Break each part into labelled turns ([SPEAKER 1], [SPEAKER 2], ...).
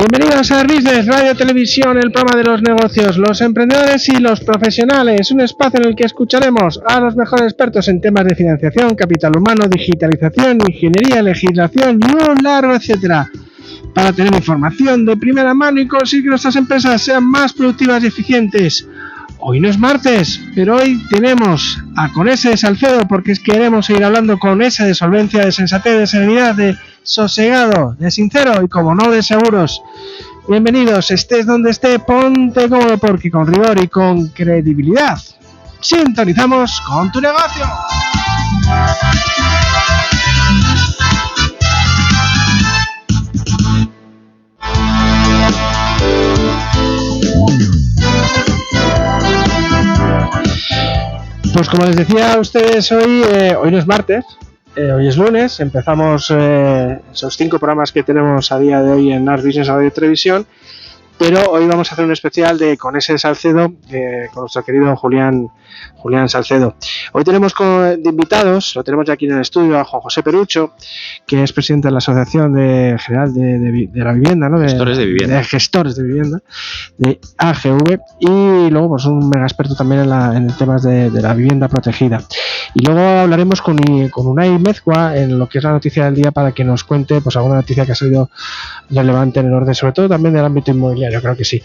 [SPEAKER 1] Bienvenidos a Business, Radio Televisión, el programa de los negocios, los emprendedores y los profesionales. Un espacio en el que escucharemos a los mejores expertos en temas de financiación, capital humano, digitalización, ingeniería, legislación y un largo etcétera, para tener información de primera mano y conseguir que nuestras empresas sean más productivas y eficientes. Hoy no es martes, pero hoy tenemos a Conese de Salcedo, porque queremos seguir hablando con esa de solvencia, de sensatez, de serenidad, de sosegado, de sincero y, como no, de seguros. Bienvenidos, estés donde esté, ponte cómodo, porque con rigor y con credibilidad sintonizamos con tu negocio. Pues como les decía a ustedes, hoy no es martes, hoy es lunes. Empezamos esos 5 programas que tenemos a día de hoy en Ars Business Radio Televisión, pero hoy vamos a hacer un especial de Conese de Salcedo, con nuestro querido Julián Salcedo. Hoy tenemos de invitados, lo tenemos ya aquí en el estudio, a Juan José Perucho, que es presidente de la Asociación General de la Vivienda, ¿no?
[SPEAKER 2] Gestores de Vivienda.
[SPEAKER 1] De Gestores de Vivienda, de AGV, y luego pues un mega experto también en temas de la vivienda protegida. Y luego hablaremos con Unai Mezcua en lo que es la noticia del día, para que nos cuente pues alguna noticia que ha sido relevante en el orden, sobre todo también del ámbito inmobiliario, creo que sí.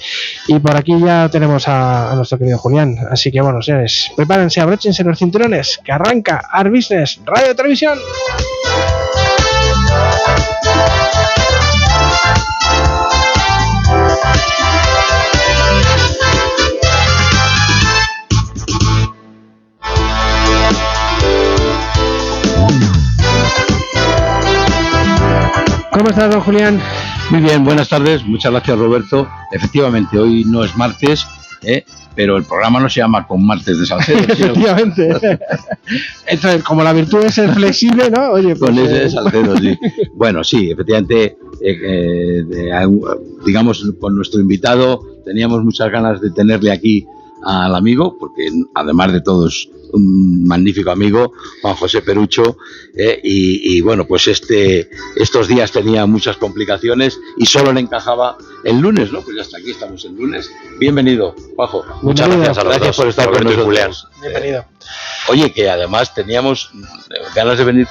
[SPEAKER 1] Y por aquí ya tenemos a nuestro querido Julián, así que bueno, señores, prepárense, abróchense los cinturones, que arranca Ars Business Radio Televisión. ¿Cómo estás, don Julián?
[SPEAKER 2] Muy bien, buenas tardes, muchas gracias, Roberto. Efectivamente, hoy no es martes, pero el programa no se llama Con Martes de Salcedo.
[SPEAKER 1] Efectivamente. Entonces, como la virtud es ser flexible, ¿no? Oye, pues,
[SPEAKER 2] con ese de Salcedo, sí. Bueno, sí, efectivamente, digamos, con nuestro invitado teníamos muchas ganas de tenerle aquí al amigo, porque además de todo es un magnífico amigo, Juan José Perucho, y bueno, pues estos días tenía muchas complicaciones y solo le encajaba el lunes, ¿no? Pues ya está, aquí estamos el lunes. Bienvenido, Juanjo.
[SPEAKER 1] Muchas gracias
[SPEAKER 2] a los dos, por estar Roberto con nosotros.
[SPEAKER 1] Bienvenido.
[SPEAKER 2] Oye, que además teníamos ganas de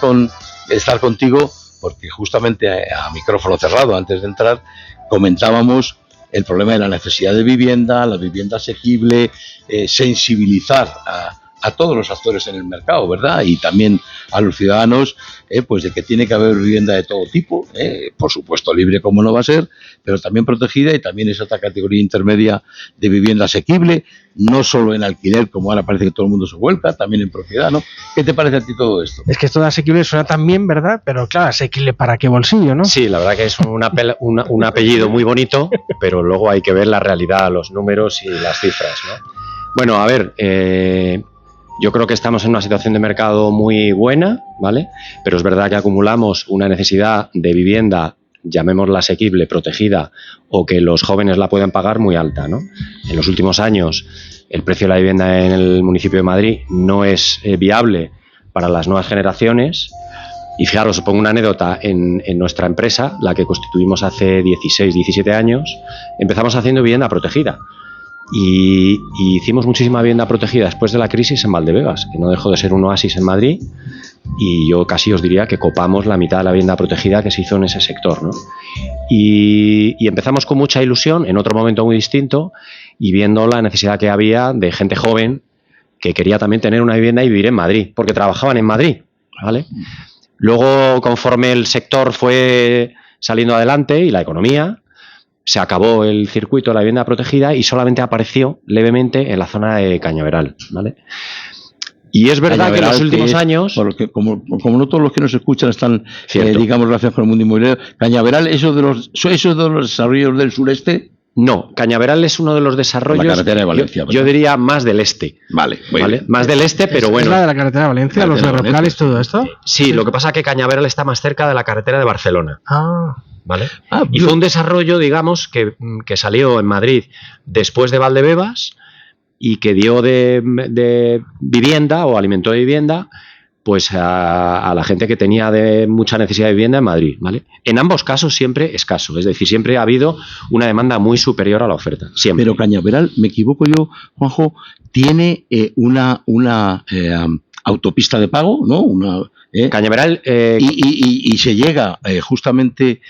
[SPEAKER 2] estar contigo, porque justamente a micrófono cerrado, antes de entrar, comentábamos el problema de la necesidad de vivienda, la vivienda asequible, sensibilizar a todos los actores en el mercado, ¿verdad? Y también a los ciudadanos, pues de que tiene que haber vivienda de todo tipo, por supuesto libre como no va a ser, pero también protegida, y también es otra categoría intermedia de vivienda asequible, no solo en alquiler, como ahora parece que todo el mundo se vuelca, también en propiedad, ¿no? ¿Qué te parece a ti todo esto?
[SPEAKER 1] Es que esto de asequible suena tan bien, ¿verdad? Pero claro, asequible ¿para qué bolsillo, no?
[SPEAKER 3] Sí, la verdad que es un apellido muy bonito, pero luego hay que ver la realidad, los números y las cifras, ¿no? Bueno, a ver, yo creo que estamos en una situación de mercado muy buena, ¿vale? Pero es verdad que acumulamos una necesidad de vivienda, llamémosla asequible, protegida, o que los jóvenes la puedan pagar, muy alta, ¿no? En los últimos años el precio de la vivienda en el municipio de Madrid no es viable para las nuevas generaciones. Y fijaros, os pongo una anécdota, en nuestra empresa, la que constituimos hace 16, 17 años, empezamos haciendo vivienda protegida. Y hicimos muchísima vivienda protegida después de la crisis en Valdebebas, que no dejó de ser un oasis en Madrid, y yo casi os diría que copamos la mitad de la vivienda protegida que se hizo en ese sector, ¿no? Y empezamos con mucha ilusión, en otro momento muy distinto, y viendo la necesidad que había de gente joven que quería también tener una vivienda y vivir en Madrid, porque trabajaban en Madrid, ¿vale? Luego, conforme el sector fue saliendo adelante y la economía, se acabó el circuito de la vivienda protegida y solamente apareció levemente en la zona de Cañaveral, ¿vale? Y es verdad que en los últimos años...
[SPEAKER 2] Como no todos los que nos escuchan están, digamos, relacionados con el mundo inmobiliario, Cañaveral, ¿esos de los desarrollos del sureste?
[SPEAKER 3] No, Cañaveral es uno de los desarrollos,
[SPEAKER 2] la carretera de Valencia,
[SPEAKER 3] yo diría más del este.
[SPEAKER 2] Vale.
[SPEAKER 3] Más del este, pero bueno.
[SPEAKER 1] ¿Es la de la carretera de Valencia, los ferrocarriles, todo esto?
[SPEAKER 3] Sí, lo que pasa es que Cañaveral está más cerca de la carretera de Barcelona. ¿Vale? Y fue un desarrollo, digamos, que salió en Madrid después de Valdebebas y que dio de vivienda o alimentó de vivienda pues a la gente que tenía mucha necesidad de vivienda en Madrid, ¿vale? En ambos casos siempre escaso, es decir, siempre ha habido una demanda muy superior a la oferta, siempre.
[SPEAKER 2] Pero Cañaveral, me equivoco yo, Juanjo, tiene una autopista de pago, ¿no?
[SPEAKER 3] Cañaveral...
[SPEAKER 2] y se llega justamente,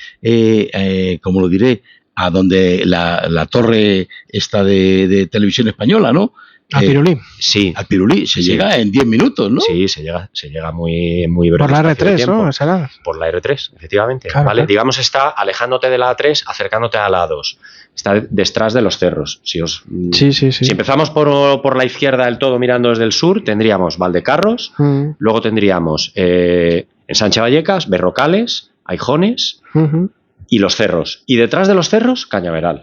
[SPEAKER 2] como lo diré, a donde la torre esta de televisión española, ¿no?
[SPEAKER 1] A Pirulí.
[SPEAKER 3] Sí.
[SPEAKER 2] A Pirulí se llega en 10 minutos, ¿no?
[SPEAKER 3] Sí, se llega muy breve.
[SPEAKER 1] Por la R3, ¿no? ¿Será?
[SPEAKER 3] Por la R3, efectivamente.
[SPEAKER 1] Claro,
[SPEAKER 3] ¿vale?
[SPEAKER 1] claro.
[SPEAKER 3] Digamos, está alejándote de la A3, acercándote a la A2. Está detrás de los cerros. Si empezamos por la izquierda del todo mirando desde el sur, tendríamos Valdecarros, luego tendríamos en Sánchez Vallecas, Berrocales, Aijones... y los cerros. Y detrás de los cerros, Cañaveral.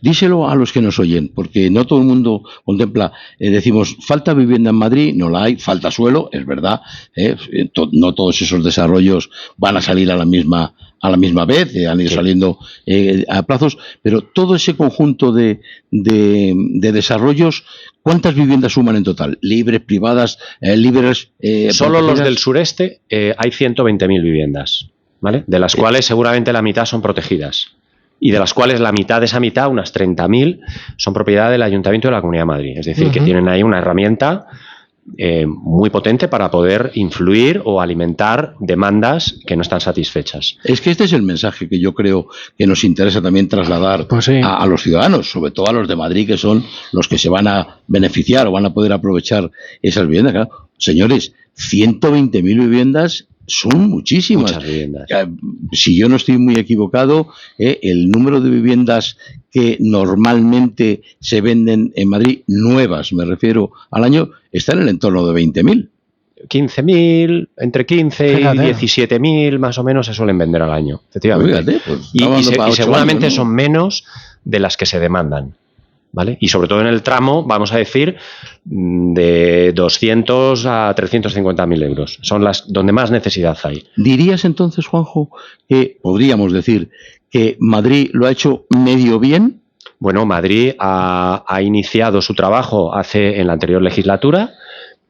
[SPEAKER 2] Díselo a los que nos oyen, porque no todo el mundo contempla. Decimos, falta vivienda en Madrid, no la hay, falta suelo, es verdad. No todos esos desarrollos van a salir a la misma vez, han ido saliendo a plazos, pero todo ese conjunto de desarrollos, ¿cuántas viviendas suman en total? ¿Libres, privadas, libres?
[SPEAKER 3] Solo los del sureste hay 120.000 viviendas. ¿Vale? De las cuales seguramente la mitad son protegidas y de las cuales la mitad de esa mitad, unas 30.000, son propiedad del Ayuntamiento de la Comunidad de Madrid. Es decir, que tienen ahí una herramienta muy potente para poder influir o alimentar demandas que no están satisfechas.
[SPEAKER 2] Es que este es el mensaje que yo creo que nos interesa también trasladar a los ciudadanos, sobre todo a los de Madrid, que son los que se van a beneficiar o van a poder aprovechar esas viviendas. Claro, señores, 120.000 viviendas son muchísimas.
[SPEAKER 3] Muchas viviendas.
[SPEAKER 2] Si yo no estoy muy equivocado, el número de viviendas que normalmente se venden en Madrid, nuevas, me refiero al año, está en el entorno de 20.000.
[SPEAKER 3] 15.000, entre 15 y 17.000 más o menos se suelen vender al año, efectivamente.
[SPEAKER 2] Fíjate, pues,
[SPEAKER 3] y seguramente
[SPEAKER 2] años, ¿no?
[SPEAKER 3] son menos de las que se demandan. ¿Vale? Y sobre todo en el tramo, vamos a decir, de 200 a 350.000 euros. Son las donde más necesidad hay.
[SPEAKER 2] ¿Dirías entonces, Juanjo, que podríamos decir que Madrid lo ha hecho medio bien?
[SPEAKER 3] Bueno, Madrid ha iniciado su trabajo en la anterior legislatura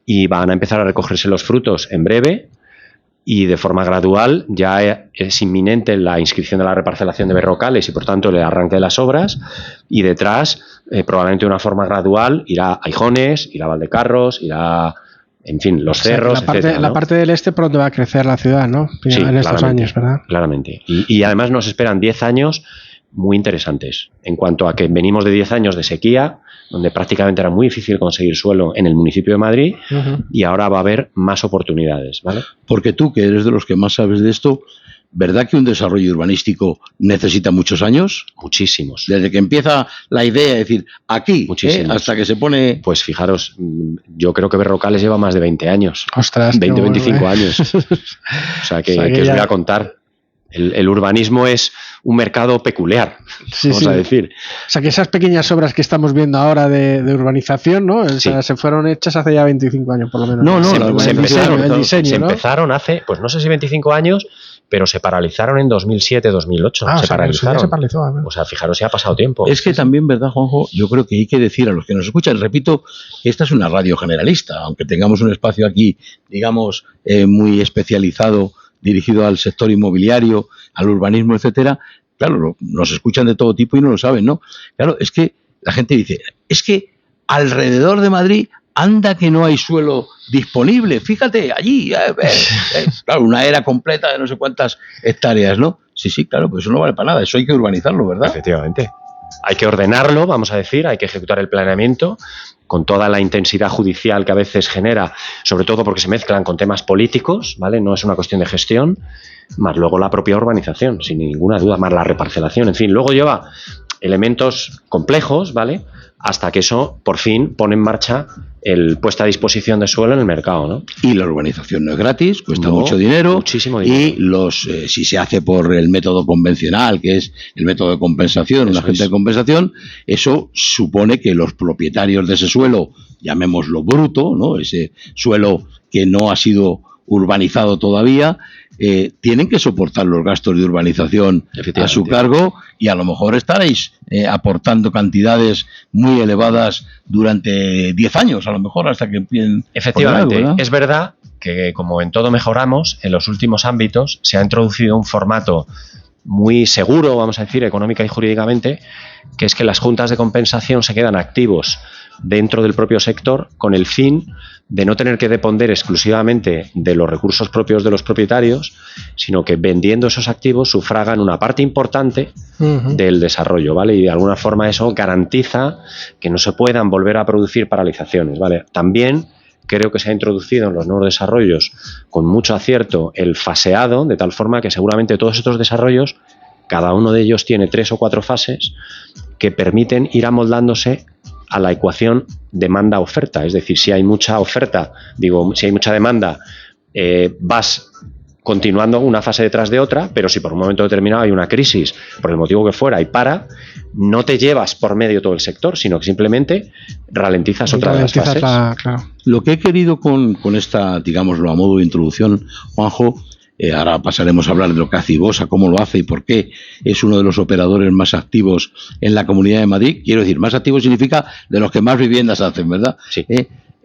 [SPEAKER 3] y van a empezar a recogerse los frutos en breve. Y de forma gradual ya es inminente la inscripción de la reparcelación de Berrocales y por tanto el arranque de las obras, y detrás probablemente de una forma gradual irá Aijones, irá Valdecarros, irá, en fin, los cerros, etcétera, ¿no?
[SPEAKER 1] La parte del este pronto va a crecer la ciudad, ¿no?
[SPEAKER 3] Sí,
[SPEAKER 1] en estos años, ¿verdad?
[SPEAKER 3] Claramente. Y además nos esperan 10 años muy interesantes en cuanto a que venimos de 10 años de sequía, donde prácticamente era muy difícil conseguir suelo en el municipio de Madrid, y ahora va a haber más oportunidades, ¿vale?
[SPEAKER 2] Porque tú, que eres de los que más sabes de esto, ¿verdad que un desarrollo urbanístico necesita muchos años?
[SPEAKER 3] Muchísimos.
[SPEAKER 2] Desde que empieza la idea de decir aquí, hasta que se pone...
[SPEAKER 3] Pues fijaros, yo creo que Berrocales lleva más de 20 años.
[SPEAKER 1] Ostras,
[SPEAKER 3] 20, 25 años. O sea, que os voy a contar. El urbanismo es un mercado peculiar, vamos a decir.
[SPEAKER 1] O sea, que esas pequeñas obras que estamos viendo ahora de urbanización, ¿no? O sea, se fueron hechas hace ya 25 años, por lo menos.
[SPEAKER 3] Se empezaron hace, pues no sé si 25 años, pero se paralizaron en 2007, 2008. Se paralizaron.
[SPEAKER 1] Se paralizó,
[SPEAKER 3] o sea, fijaros, ya ha pasado tiempo.
[SPEAKER 2] Es que también, ¿verdad, Juanjo? Yo creo que hay que decir a los que nos escuchan, repito, que esta es una radio generalista, aunque tengamos un espacio aquí, digamos, muy especializado, dirigido al sector inmobiliario, al urbanismo, etcétera. Claro, nos escuchan de todo tipo y no lo saben, ¿no? Claro, es que la gente dice, es que alrededor de Madrid anda que no hay suelo disponible. Fíjate, allí, claro, una era completa de no sé cuántas hectáreas, ¿no? Sí, claro, pues eso no vale para nada, eso hay que urbanizarlo, ¿verdad?
[SPEAKER 3] Efectivamente. Hay que ordenarlo, vamos a decir, hay que ejecutar el planeamiento con toda la intensidad judicial que a veces genera, sobre todo porque se mezclan con temas políticos, ¿vale? No es una cuestión de gestión, más luego la propia urbanización, sin ninguna duda, más la reparcelación, en fin, luego lleva elementos complejos, ¿vale? Hasta que eso, por fin, pone en marcha el puesta a disposición de suelo en el mercado, ¿no?
[SPEAKER 2] Y la urbanización no es gratis, cuesta mucho dinero.
[SPEAKER 3] Muchísimo dinero.
[SPEAKER 2] Y si se hace por el método convencional, que es el método de compensación, un agente de compensación, eso supone que los propietarios de ese suelo, llamémoslo bruto, ¿no? Ese suelo que no ha sido urbanizado todavía, tienen que soportar los gastos de urbanización a su cargo, y a lo mejor estaréis aportando cantidades muy elevadas durante 10 años, a lo mejor hasta que empiecen.
[SPEAKER 3] Efectivamente, es verdad que, como en todo mejoramos, en los últimos ámbitos se ha introducido un formato muy seguro, vamos a decir, económica y jurídicamente, que es que las juntas de compensación se quedan activos dentro del propio sector con el fin de no tener que depender exclusivamente de los recursos propios de los propietarios, sino que vendiendo esos activos sufragan una parte importante del desarrollo, ¿vale? Y de alguna forma eso garantiza que no se puedan volver a producir paralizaciones, ¿vale? También creo que se ha introducido en los nuevos desarrollos con mucho acierto el faseado, de tal forma que seguramente todos estos desarrollos, cada uno de ellos tiene 3 o 4 fases que permiten ir amoldándose a la ecuación demanda-oferta. Es decir, si hay mucha oferta, si hay mucha demanda, vas continuando una fase detrás de otra, pero si por un momento determinado hay una crisis, por el motivo que fuera, y no te llevas por medio todo el sector, sino que simplemente ralentizas otra de las fases.
[SPEAKER 1] Claro.
[SPEAKER 2] Lo que he querido con esta, digámoslo a modo de introducción, Juanjo, ahora pasaremos a hablar de lo que hace Ibosa, cómo lo hace y por qué es uno de los operadores más activos en la Comunidad de Madrid. Quiero decir, más activos significa de los que más viviendas hacen, ¿verdad?
[SPEAKER 3] Sí.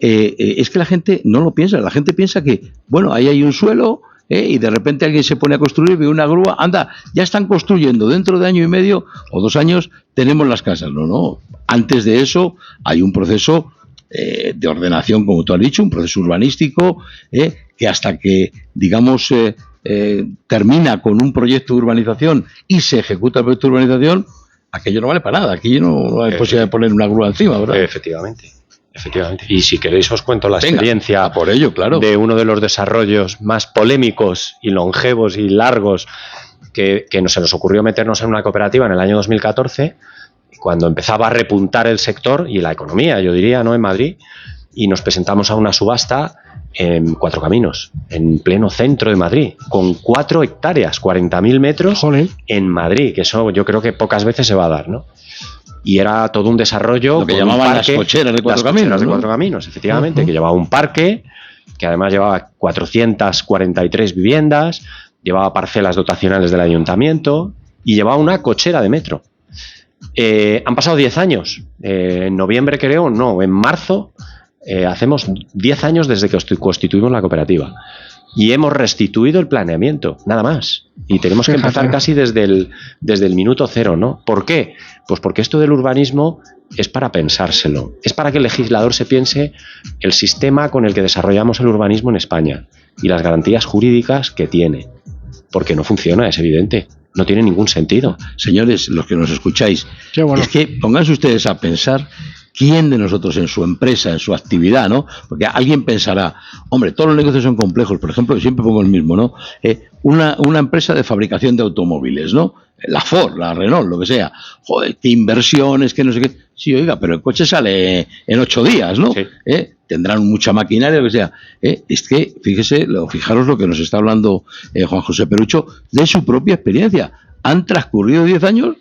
[SPEAKER 2] Es que la gente no lo piensa. La gente piensa que, bueno, ahí hay un suelo y de repente alguien se pone a construir, ve una grúa, anda, ya están construyendo, dentro de año y medio o 2 años tenemos las casas. No. Antes de eso hay un proceso de ordenación, como tú has dicho, un proceso urbanístico que hasta que, digamos, termina con un proyecto de urbanización y se ejecuta el proyecto de urbanización, aquello no vale para nada. Aquí no hay posibilidad de poner una grúa encima, ¿verdad?
[SPEAKER 3] Efectivamente. Y si queréis os cuento la experiencia
[SPEAKER 2] por ello, claro,
[SPEAKER 3] de uno de los desarrollos más polémicos y longevos y largos que se nos ocurrió meternos en una cooperativa en el año 2014, cuando empezaba a repuntar el sector y la economía, yo diría, ¿no?, en Madrid, y nos presentamos a una subasta en Cuatro Caminos, en pleno centro de Madrid, con 4 hectáreas, 40.000 metros.
[SPEAKER 1] Jolín.
[SPEAKER 3] En Madrid, que eso yo creo que pocas veces se va a dar, ¿no? Y era todo un desarrollo.
[SPEAKER 2] Lo que llamaban las cocheras de Cuatro Caminos.
[SPEAKER 3] Las cocheras de Cuatro Caminos, efectivamente, que llevaba un parque, que además llevaba 443 viviendas, llevaba parcelas dotacionales del ayuntamiento y llevaba una cochera de metro. Han pasado 10 años. En noviembre, creo, no, en marzo, hacemos 10 años desde que constituimos la cooperativa. Y hemos restituido el planeamiento, nada más. Y tenemos que empezar casi desde el minuto cero, ¿no? ¿Por qué? Pues porque esto del urbanismo es para pensárselo. Es para que el legislador se piense el sistema con el que desarrollamos el urbanismo en España y las garantías jurídicas que tiene. Porque no funciona, es evidente. No tiene ningún sentido.
[SPEAKER 2] Señores, los que nos escucháis,
[SPEAKER 1] Qué bueno.
[SPEAKER 2] Es que pónganse ustedes a pensar quién de nosotros en su empresa, en su actividad, ¿no? Porque alguien pensará, hombre, todos los negocios son complejos. Por ejemplo, siempre pongo el mismo, ¿no? Una empresa de fabricación de automóviles, ¿no? La Ford, la Renault, lo que sea. Joder, qué inversiones, qué no sé qué. Sí, oiga, pero el coche sale en 8 días, ¿no?
[SPEAKER 3] Sí.
[SPEAKER 2] Tendrán mucha maquinaria, lo que sea. Es que, fijaros lo que nos está hablando Juan José Perucho de su propia experiencia. Han transcurrido 10 años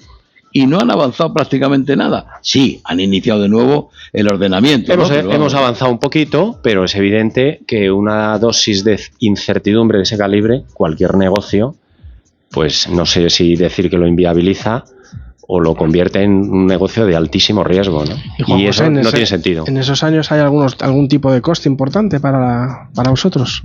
[SPEAKER 2] y no han avanzado prácticamente nada. Sí, han iniciado de nuevo el ordenamiento.
[SPEAKER 3] Hemos avanzado un poquito, pero es evidente que una dosis de incertidumbre de ese calibre, cualquier negocio, pues no sé si decir que lo inviabiliza o lo convierte en un negocio de altísimo riesgo, ¿no? Y eso no tiene sentido.
[SPEAKER 1] ¿En esos años hay algún tipo de coste importante para vosotros?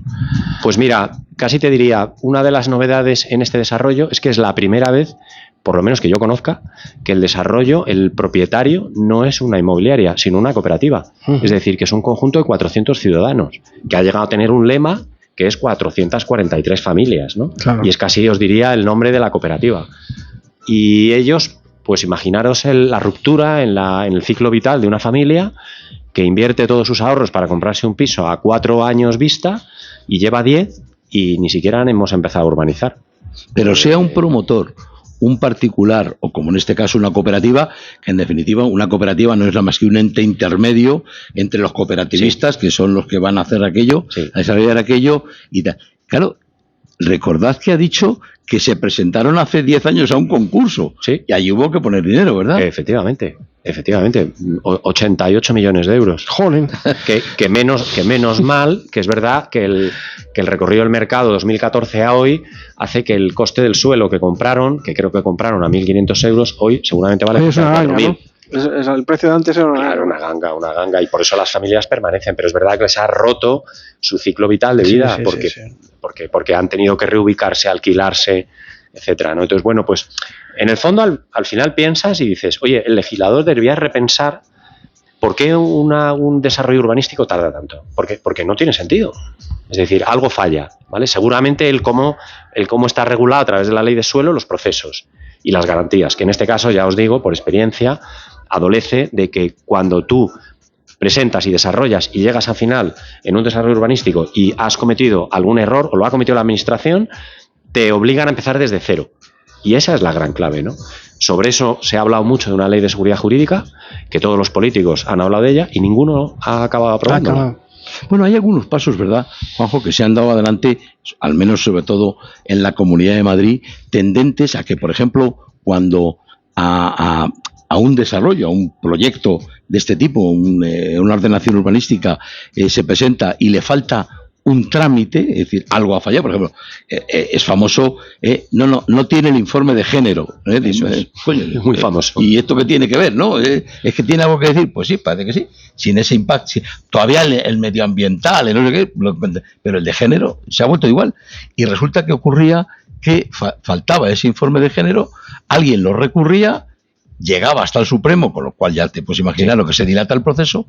[SPEAKER 3] Pues mira, casi te diría, una de las novedades en este desarrollo es que es la primera vez, por lo menos que yo conozca, que el desarrollo, el propietario, no es una inmobiliaria, sino una cooperativa. Es decir, que es un conjunto de 400 ciudadanos, que ha llegado a tener un lema que es 443 familias, ¿no?
[SPEAKER 1] Claro.
[SPEAKER 3] Y es casi, os diría, el nombre de la cooperativa. Y ellos, pues imaginaros la ruptura en el ciclo vital de una familia que invierte todos sus ahorros para comprarse un piso a 4 años vista y lleva 10 y ni siquiera hemos empezado a urbanizar.
[SPEAKER 2] Pero sea un promotor, un particular o, como en este caso, una cooperativa, que en definitiva una cooperativa no es nada más que un ente intermedio entre los cooperativistas, que son los que van a hacer aquello, a desarrollar aquello y tal. Claro, recordad que ha dicho que se presentaron hace 10 años a un concurso y allí hubo que poner dinero, ¿verdad?
[SPEAKER 3] Efectivamente. 88 millones de euros.
[SPEAKER 1] Jolín.
[SPEAKER 3] Que menos mal, que es verdad que el recorrido del mercado 2014 a hoy hace que el coste del suelo que compraron, que creo que compraron a 1.500 euros, hoy seguramente vale 4.000.
[SPEAKER 1] El precio de antes era
[SPEAKER 3] una ganga, y por eso las familias permanecen, pero es verdad que les ha roto su ciclo vital de vida, porque han tenido que reubicarse, alquilarse, etcétera, ¿no? Entonces, bueno, pues en el fondo al final piensas y dices, oye, el legislador debería repensar por qué un desarrollo urbanístico tarda tanto, porque no tiene sentido. Es decir, algo falla, ¿vale? Seguramente el cómo está regulado a través de la ley de suelo los procesos y las garantías, que en este caso, ya os digo, por experiencia, adolece de que cuando tú presentas y desarrollas y llegas al final en un desarrollo urbanístico y has cometido algún error o lo ha cometido la administración, te obligan a empezar desde cero. Y esa es la gran clave, ¿no? Sobre eso se ha hablado mucho de una ley de seguridad jurídica, que todos los políticos han hablado de ella y ninguno ha acabado aprobándola.
[SPEAKER 2] Bueno, hay algunos pasos, ¿verdad, Juanjo, que se han dado adelante, al menos sobre todo en la Comunidad de Madrid, tendentes a que, por ejemplo, cuando a un desarrollo, a un proyecto de este tipo, una ordenación urbanística se presenta y le falta un trámite, es decir, algo ha fallado, por ejemplo, es famoso, no tiene el informe de género,
[SPEAKER 3] es muy famoso.
[SPEAKER 2] ¿Y esto qué tiene que ver, no? ¿Es que tiene algo que decir? Pues sí, parece que sí, sin ese impacto, sí. Todavía el medioambiental, no sé qué, pero el de género se ha vuelto igual, y resulta que ocurría que faltaba ese informe de género, alguien lo recurría, llegaba hasta el Supremo, con lo cual ya te puedes imaginar lo que se dilata el proceso,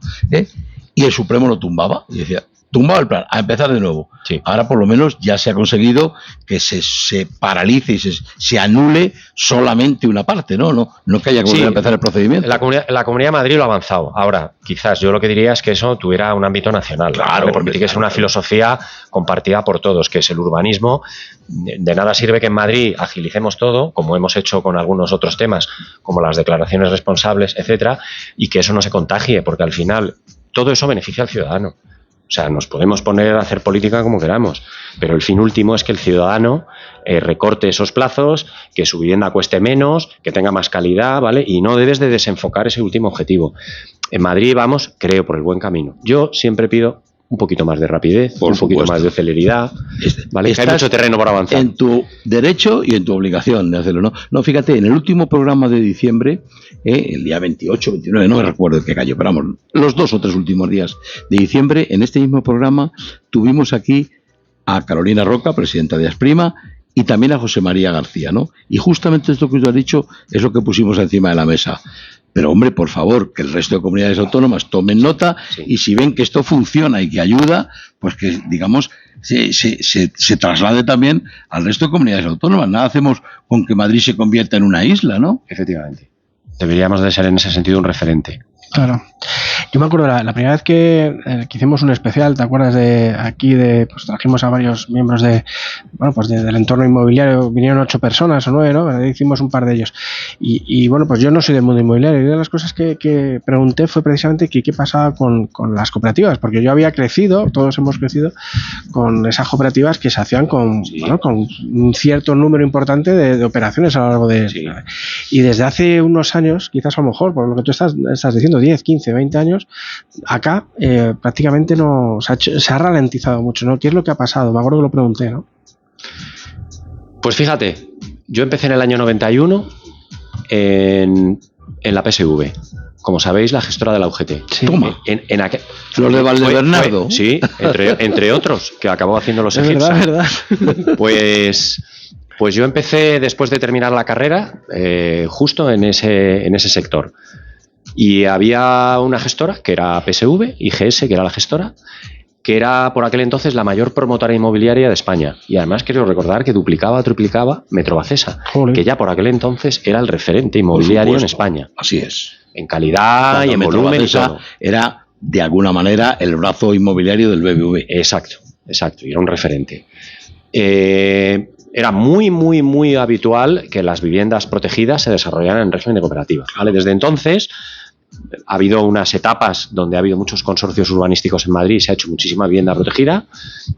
[SPEAKER 2] y el Supremo lo tumbaba, y decía, tumbado el plan, a empezar de nuevo.
[SPEAKER 3] Sí.
[SPEAKER 2] Ahora por lo menos ya se ha conseguido que se paralice y se anule solamente una parte, ¿no? No que haya que volver a empezar el procedimiento.
[SPEAKER 3] La Comunidad de Madrid lo ha avanzado. Ahora, quizás yo lo que diría es que eso tuviera un ámbito nacional.
[SPEAKER 2] Claro,
[SPEAKER 3] porque tiene que ser una filosofía compartida por todos, que es el urbanismo. De nada sirve que en Madrid agilicemos todo, como hemos hecho con algunos otros temas, como las declaraciones responsables, etcétera, y que eso no se contagie, porque al final todo eso beneficia al ciudadano. O sea, nos podemos poner a hacer política como queramos, pero el fin último es que el ciudadano recorte esos plazos, que su vivienda cueste menos, que tenga más calidad, ¿vale? Y no debes de desenfocar ese último objetivo. En Madrid vamos, creo, por el buen camino. Yo siempre pido un poquito más de rapidez, un poquito más de celeridad, ¿vale? Que hay mucho terreno por avanzar.
[SPEAKER 2] En tu derecho y en tu obligación de hacerlo, ¿no? No, fíjate, en el último programa de diciembre, el día 28, 29, no me recuerdo qué cayó, pero vamos, los 2 o 3 últimos días de diciembre, en este mismo programa tuvimos aquí a Carolina Roca, presidenta de Asprima, y también a José María García, ¿no? Y justamente esto que tú has dicho es lo que pusimos encima de la mesa. Pero, hombre, por favor, que el resto de comunidades autónomas tomen nota, sí. Y si ven que esto funciona y que ayuda, pues que, digamos, se traslade también al resto de comunidades autónomas. Nada hacemos con que Madrid se convierta en una isla, ¿no?
[SPEAKER 3] Efectivamente. Deberíamos de ser en ese sentido un referente.
[SPEAKER 1] Claro. Yo me acuerdo la primera vez que hicimos un especial, ¿te acuerdas? Pues trajimos a varios miembros del entorno inmobiliario, vinieron 8 personas o 9, ¿no? Hicimos un par de ellos. Y bueno, pues yo no soy del mundo inmobiliario, y una de las cosas que pregunté fue precisamente qué pasaba con las cooperativas, porque yo había crecido, todos hemos crecido con esas cooperativas que se hacían con un cierto número importante de operaciones a lo largo de... Sí. Y desde hace unos años, quizás a lo mejor, por lo que tú estás diciendo, 10, 15, 20 años, acá prácticamente no se ha ralentizado mucho, ¿no? ¿Qué es lo que ha pasado? Me acuerdo que lo pregunté, ¿no?
[SPEAKER 3] Pues fíjate, yo empecé en el año 91 en la PSV. Como sabéis, la gestora de la UGT.
[SPEAKER 2] Sí. Toma.
[SPEAKER 3] Los
[SPEAKER 2] de Valdebernardo.
[SPEAKER 3] Sí, entre otros, que acabó haciendo los
[SPEAKER 1] EGIPS. Es verdad.
[SPEAKER 3] Pues yo empecé después de terminar la carrera justo en ese sector. Y había una gestora que era PSV, IGS, que era la gestora, que era por aquel entonces la mayor promotora inmobiliaria de España. Y además quiero recordar que triplicaba Metrovacesa, que ya por aquel entonces era el referente inmobiliario en España.
[SPEAKER 2] Así es.
[SPEAKER 3] En calidad y en volumen y todo.
[SPEAKER 2] Era, de alguna manera, el brazo inmobiliario del BBV.
[SPEAKER 3] Exacto, y era un referente. Era muy, muy, muy habitual que las viviendas protegidas se desarrollaran en régimen de cooperativa, ¿vale? Desde entonces ha habido unas etapas donde ha habido muchos consorcios urbanísticos en Madrid, se ha hecho muchísima vivienda protegida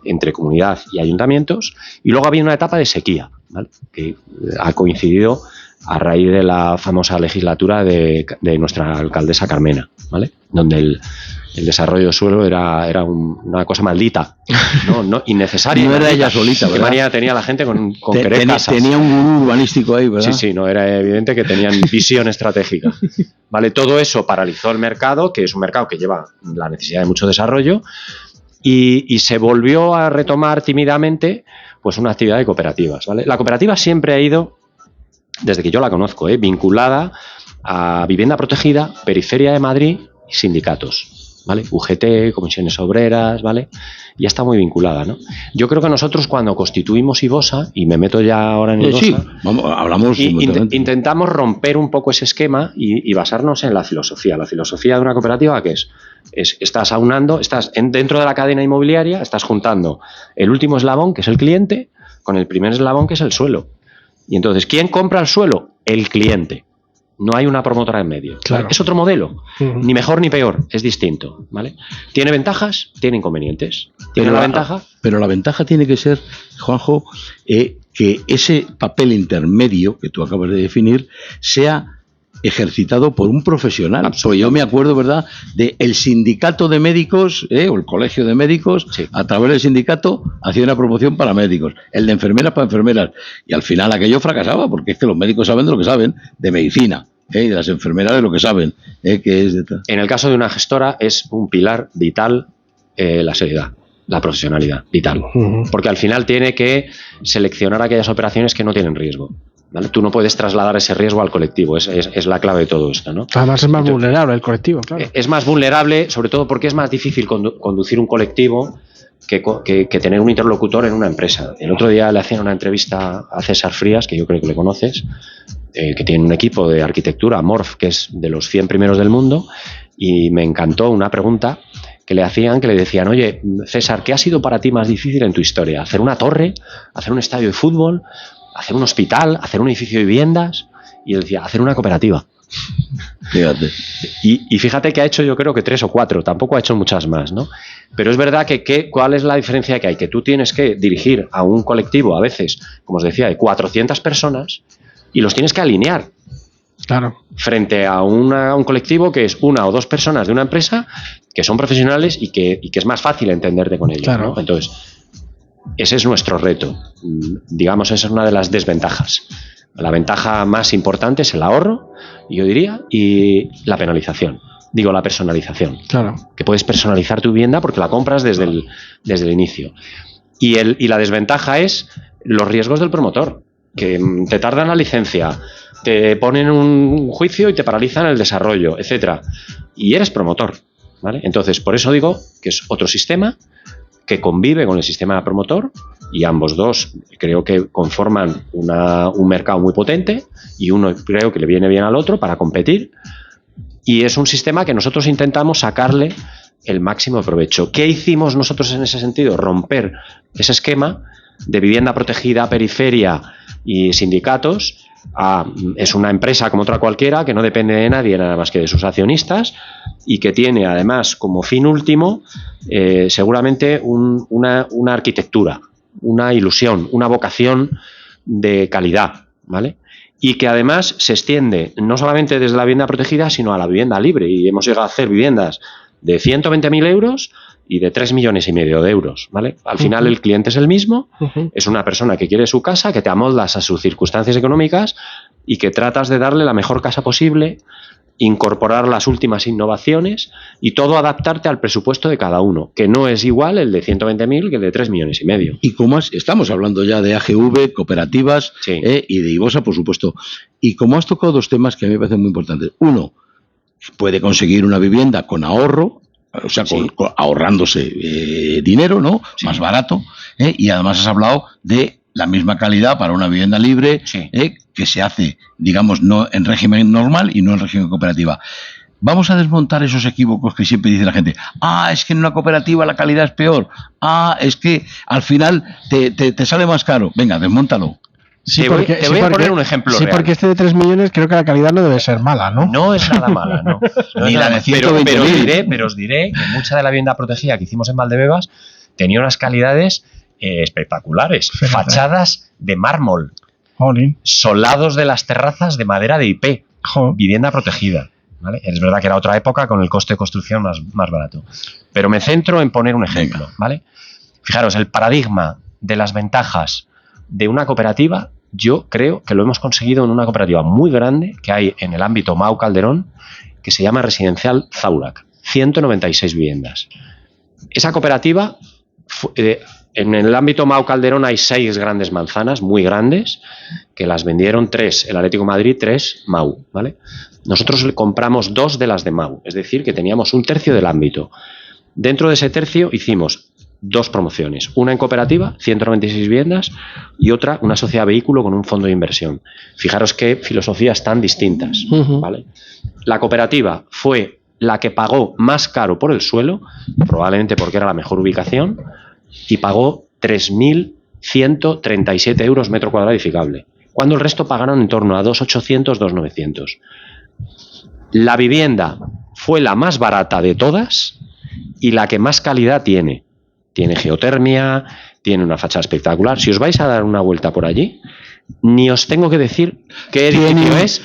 [SPEAKER 3] entre comunidad y ayuntamientos, y luego ha habido una etapa de sequía, ¿vale? Que ha coincidido a raíz de la famosa legislatura de nuestra alcaldesa Carmena, ¿vale? Donde el desarrollo de suelo era una cosa maldita, no innecesaria.
[SPEAKER 2] No era ella solita,
[SPEAKER 3] ¿Qué
[SPEAKER 2] ¿verdad?
[SPEAKER 3] manía tenía la gente con querer casas?
[SPEAKER 2] Tenía un gurú urbanístico ahí, ¿verdad?
[SPEAKER 3] Sí, no, era evidente que tenían visión estratégica. ¿Vale? Todo eso paralizó el mercado, que es un mercado que lleva la necesidad de mucho desarrollo, y se volvió a retomar tímidamente pues una actividad de cooperativas, ¿vale? La cooperativa siempre ha ido, desde que yo la conozco, vinculada a vivienda protegida, periferia de Madrid y sindicatos, ¿vale? UGT, comisiones obreras, ¿vale? Ya está muy vinculada, ¿no? Yo creo que nosotros cuando constituimos Ibosa, y me meto ya ahora en Ibosa,
[SPEAKER 2] Sí, hablamos
[SPEAKER 3] intentamos romper un poco ese esquema y basarnos en la filosofía. La filosofía de una cooperativa, ¿qué es? Estás aunando, dentro de la cadena inmobiliaria, estás juntando el último eslabón, que es el cliente, con el primer eslabón, que es el suelo. Y entonces, ¿quién compra el suelo? El cliente. No hay una promotora en medio.
[SPEAKER 1] Claro.
[SPEAKER 3] ¿Vale? Es otro modelo. Ni mejor ni peor. Es distinto. ¿Vale? ¿Tiene ventajas? Tiene inconvenientes. ¿Tiene la ventaja?
[SPEAKER 2] Pero la ventaja tiene que ser, Juanjo, que ese papel intermedio que tú acabas de definir sea ejercitado por un profesional. Pues yo me acuerdo, ¿verdad?, del sindicato de médicos, o el colegio de médicos, sí, a través del sindicato hacía una promoción para médicos, el de enfermeras para enfermeras, y al final aquello fracasaba, porque es que los médicos saben de lo que saben, de medicina, y de las enfermeras de lo que saben, que es de tal.
[SPEAKER 3] En el caso de una gestora es un pilar vital la seriedad, la profesionalidad, vital, porque al final tiene que seleccionar aquellas operaciones que no tienen riesgo. ¿Vale? Tú no puedes trasladar ese riesgo al colectivo, es la clave de todo esto, ¿no?
[SPEAKER 1] Además es más vulnerable el colectivo, claro.
[SPEAKER 3] Es más vulnerable, sobre todo porque es más difícil conducir un colectivo que tener un interlocutor en una empresa. El otro día le hacían una entrevista a César Frías, que yo creo que le conoces, que tiene un equipo de arquitectura, Morf, que es de los 100 primeros del mundo, y me encantó una pregunta que le hacían, que le decían: oye, César, ¿qué ha sido para ti más difícil en tu historia? ¿Hacer una torre? ¿Hacer un estadio de fútbol? ¿Hacer un hospital? ¿Hacer un edificio de viviendas? Y él decía: hacer una cooperativa.
[SPEAKER 2] Fíjate.
[SPEAKER 3] Y fíjate que ha hecho, yo creo que 3 o 4, tampoco ha hecho muchas más, ¿no? Pero es verdad que ¿cuál es la diferencia que hay? Que tú tienes que dirigir a un colectivo, a veces, como os decía, de 400 personas, y los tienes que alinear.
[SPEAKER 1] Claro.
[SPEAKER 3] Frente a un colectivo que es 1 o 2 personas de una empresa que son profesionales y que es más fácil entenderte con ellos,
[SPEAKER 1] claro,
[SPEAKER 3] ¿no? Entonces, ese es nuestro reto. Digamos, esa es una de las desventajas. La ventaja más importante es el ahorro, yo diría, y la penalización. Digo, la personalización.
[SPEAKER 1] Claro.
[SPEAKER 3] Que puedes personalizar tu vivienda porque la compras desde el inicio. Y la desventaja es los riesgos del promotor, que te tardan la licencia, te ponen un juicio y te paralizan el desarrollo, etcétera. Y eres promotor, ¿vale? Entonces, por eso digo que es otro sistema que convive con el sistema promotor, y ambos dos creo que conforman un mercado muy potente, y uno creo que le viene bien al otro para competir, y es un sistema que nosotros intentamos sacarle el máximo provecho. ¿Qué hicimos nosotros en ese sentido? Romper ese esquema de vivienda protegida, periferia y sindicatos. Es una empresa como otra cualquiera, que no depende de nadie nada más que de sus accionistas, y que tiene además como fin último seguramente una arquitectura, una ilusión, una vocación de calidad, ¿vale? Y que además se extiende no solamente desde la vivienda protegida, sino a la vivienda libre, y hemos llegado a hacer viviendas de 120.000 euros y de 3,5 millones de euros, ¿vale? Al final el cliente es el mismo, es una persona que quiere su casa, que te amoldas a sus circunstancias económicas y que tratas de darle la mejor casa posible, incorporar las últimas innovaciones y todo adaptarte al presupuesto de cada uno, que no es igual el de 120.000 que el de 3,5 millones.
[SPEAKER 2] Y como estamos hablando ya de AGV, cooperativas, sí, y de Ibosa, por supuesto, y como has tocado 2 temas que a mí me parecen muy importantes. Uno, puede conseguir una vivienda con ahorro, o sea, sí, ahorrándose dinero, ¿no? Sí. Más barato, y además has hablado de la misma calidad para una vivienda libre, sí, que se hace, digamos, no en régimen normal y no en régimen cooperativa. Vamos a desmontar esos equívocos que siempre dice la gente. Es que en una cooperativa la calidad es peor. Es que al final te sale más caro. Venga, desmóntalo.
[SPEAKER 3] Sí, te voy a poner un ejemplo real.
[SPEAKER 1] Porque este de 3 millones creo que la calidad no debe ser mala, ¿no?
[SPEAKER 3] No es nada mala, no.
[SPEAKER 2] Ni la de 120.000.
[SPEAKER 3] Pero os diré que mucha de la vivienda protegida que hicimos en Valdebebas tenía unas calidades espectaculares. Fíjate. Fachadas de mármol. Jolín. Solados de las terrazas de madera de IP. Vivienda protegida. ¿vale? Es verdad que era otra época con el coste de construcción más barato. Pero me centro en poner un ejemplo, ¿vale? Fijaros, el paradigma de las ventajas de una cooperativa, yo creo que lo hemos conseguido en una cooperativa muy grande que hay en el ámbito Mau Calderón, que se llama Residencial Zaurac, 196 viviendas. Esa cooperativa, en el ámbito Mau Calderón hay 6 grandes manzanas, muy grandes, que las vendieron 3, el Atlético de Madrid, 3 Mau, ¿vale? Nosotros compramos 2 de las de Mau, es decir, que teníamos un tercio del ámbito. Dentro de ese tercio hicimos 2 promociones, una en cooperativa, 196 viviendas, y otra, una sociedad vehículo con un fondo de inversión. Fijaros qué filosofías tan distintas, ¿vale? La cooperativa fue la que pagó más caro por el suelo, probablemente porque era la mejor ubicación, y pagó 3.137 euros metro cuadrado edificable, cuando el resto pagaron en torno a 2.800, 2.900. La vivienda fue la más barata de todas y la que más calidad tiene. Tiene geotermia, tiene una fachada espectacular. Si os vais a dar una vuelta por allí, ni os tengo que decir qué edificio es,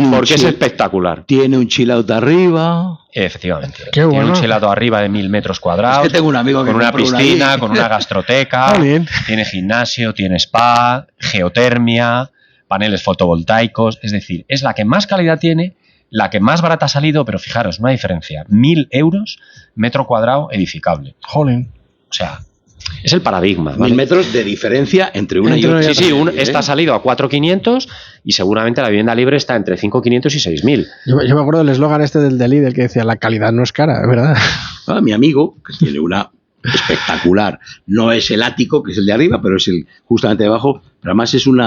[SPEAKER 3] porque es espectacular.
[SPEAKER 2] Tiene un chill out arriba.
[SPEAKER 3] Efectivamente.
[SPEAKER 1] Qué bueno.
[SPEAKER 3] Tiene un chill out arriba de 1.000 metros cuadrados.
[SPEAKER 2] Es que tengo un amigo que
[SPEAKER 3] con una piscina, con una gastroteca. Tiene gimnasio, tiene spa, geotermia, paneles fotovoltaicos. Es decir, es la que más calidad tiene, la que más barata ha salido, pero fijaros, una diferencia. 1.000 euros metro cuadrado edificable.
[SPEAKER 1] Jolín.
[SPEAKER 3] O sea, es el paradigma, ¿vale?
[SPEAKER 2] 1.000 metros de diferencia entre una y otra.
[SPEAKER 3] Sí, esta ha salido a 4.500 y seguramente la vivienda libre está entre 5.500 y 6.000.
[SPEAKER 1] Yo me acuerdo del eslogan este del Lidl que decía, la calidad no es cara, ¿verdad?
[SPEAKER 2] Mi amigo, que tiene una espectacular, no es el ático, que es el de arriba, pero es el justamente debajo, pero además es un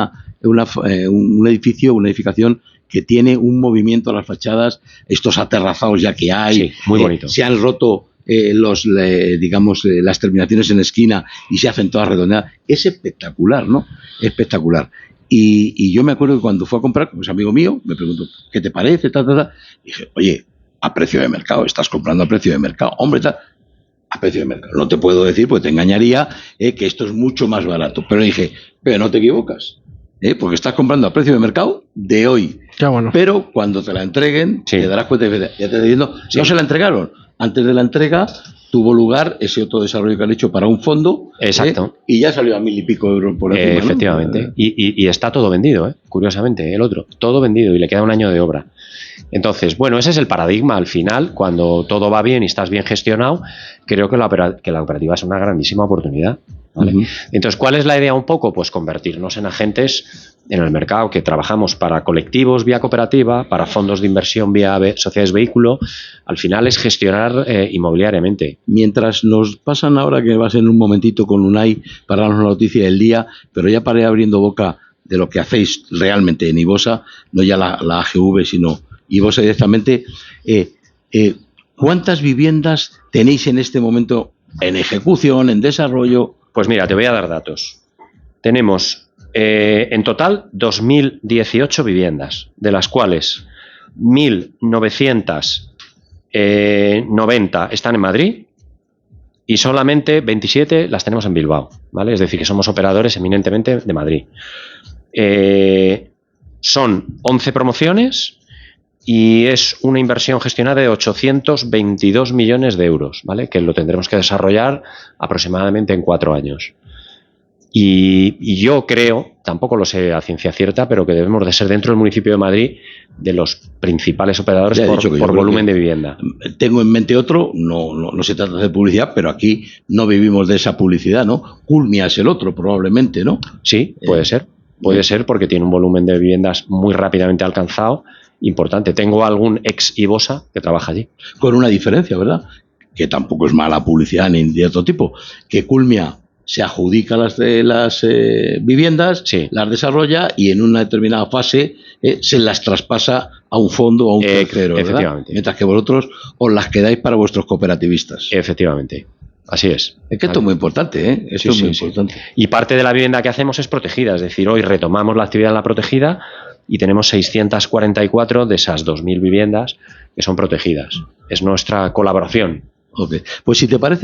[SPEAKER 2] edificio, una edificación que tiene un movimiento a las fachadas, estos aterrazados ya que hay.
[SPEAKER 3] Sí, muy bonito.
[SPEAKER 2] Se han roto las terminaciones en esquina y se hacen todas redondeadas. Es espectacular, ¿no? Espectacular. Y yo me acuerdo que cuando fue a comprar, como es amigo mío, me preguntó, ¿qué te parece? Y dije, oye, a precio de mercado, estás comprando a precio de mercado. Hombre, a precio de mercado. No te puedo decir, pues te engañaría que esto es mucho más barato. Pero dije, pero no te equivocas, porque estás comprando a precio de mercado de hoy.
[SPEAKER 1] Qué bueno.
[SPEAKER 2] Pero cuando te la entreguen,
[SPEAKER 3] sí,
[SPEAKER 2] te darás cuenta, ya te estoy diciendo, sí, no se la entregaron. Antes de la entrega tuvo lugar ese otro desarrollo que han hecho para un fondo.
[SPEAKER 3] Exacto.
[SPEAKER 2] Y ya salió a 1.000 y pico euros por encima,
[SPEAKER 3] efectivamente.
[SPEAKER 2] ¿no?
[SPEAKER 3] Y está todo vendido, curiosamente, el otro. Todo vendido y le queda un año de obra. Entonces, bueno, ese es el paradigma al final. Cuando todo va bien y estás bien gestionado, creo que la cooperativa es una grandísima oportunidad, ¿vale? Entonces, ¿cuál es la idea un poco? Pues convertirnos en agentes en el mercado, que trabajamos para colectivos vía cooperativa, para fondos de inversión vía sociedades vehículo. Al final es gestionar inmobiliariamente.
[SPEAKER 2] Mientras nos pasan ahora, que va a ser en un momentito con Unai para darnos la noticia del día, pero ya para ir abriendo boca de lo que hacéis realmente en Ibosa, no ya la AGV, sino Ibosa directamente. ¿Cuántas viviendas tenéis en este momento en ejecución, en desarrollo?
[SPEAKER 3] Pues mira, te voy a dar datos. Tenemos en total 2.018 viviendas, de las cuales 1.990 están en Madrid y solamente 27 las tenemos en Bilbao, ¿vale? Es decir, que somos operadores eminentemente de Madrid. Son 11 promociones y es una inversión gestionada de 822 millones de euros, ¿vale? Que lo tendremos que desarrollar aproximadamente en 4 años. Y yo creo, tampoco lo sé a ciencia cierta, pero que debemos de ser dentro del municipio de Madrid de los principales operadores por volumen de vivienda.
[SPEAKER 2] Tengo en mente otro, no se trata de hacer publicidad, pero aquí no vivimos de esa publicidad, ¿no? Culmia es el otro, probablemente, ¿no?
[SPEAKER 3] Sí, puede ser. Puede ser porque tiene un volumen de viviendas muy rápidamente alcanzado, importante. Tengo algún ex Ibosa que trabaja allí.
[SPEAKER 2] Con una diferencia, ¿verdad? Que tampoco es mala publicidad ni de otro tipo. Que Culmia se adjudica las viviendas,
[SPEAKER 3] sí,
[SPEAKER 2] las desarrolla y en una determinada fase se las traspasa a un fondo o a un tercero, ¿verdad?
[SPEAKER 3] Efectivamente.
[SPEAKER 2] Mientras que vosotros os las quedáis para vuestros cooperativistas.
[SPEAKER 3] Efectivamente. Así es.
[SPEAKER 2] Es que esto es muy importante, ¿eh? Esto es muy importante.
[SPEAKER 3] Y parte de la vivienda que hacemos es protegida, es decir, hoy retomamos la actividad en la protegida y tenemos 644 de esas 2.000 viviendas que son protegidas. Es nuestra colaboración.
[SPEAKER 2] Okay. Pues si te parece...